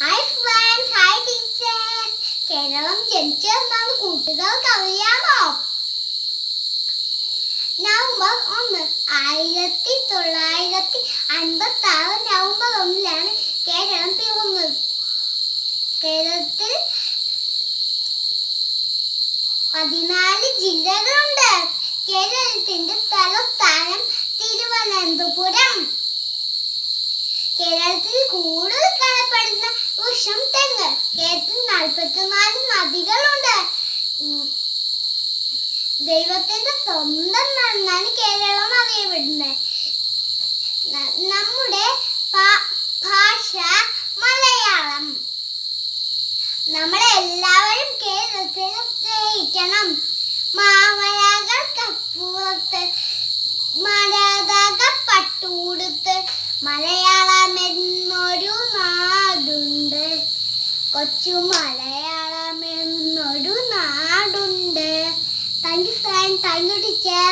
Hi friends, hi teachers. Keralam ജനിച്ചതെന്നാണ് കൂട്ടുകാർക്ക് അറിയാമോ? നവംബർ 1 1956 നവംബർ 1 കേരളം പിറന്നത്. കേരളത്തിൽ 14 ജില്ലകളുണ്ട്. കേരളത്തിന്റെ തലസ്ഥാനം തിരുവനന്തപുരം. കേരളത്തിൽ കൂടുതൽ കാണപ്പെടുന്ന വൃക്ഷം തെങ്ങ്. കേരളത്തിൽ 44 നദികളുണ്ട്. ദൈവത്തിന്റെ സ്വന്തം മണ്ണാണ് കേരളം അറിയപ്പെടുന്നത്. നമ്മുടെ ഭാഷ മലയാളം. നമ്മളെല്ലാവരും കേരളത്തെ സ്നേഹിക്കണം. മാമലകൾക്കപ്പുറത്ത് മരതക പട്ടുടുത്ത് മലയാളം എന്നൊരു നാടുണ്ട്. കൊച്ചു മലയാളം എന്നൊരു നാടുണ്ട്. Thank you friend, thank you teacher.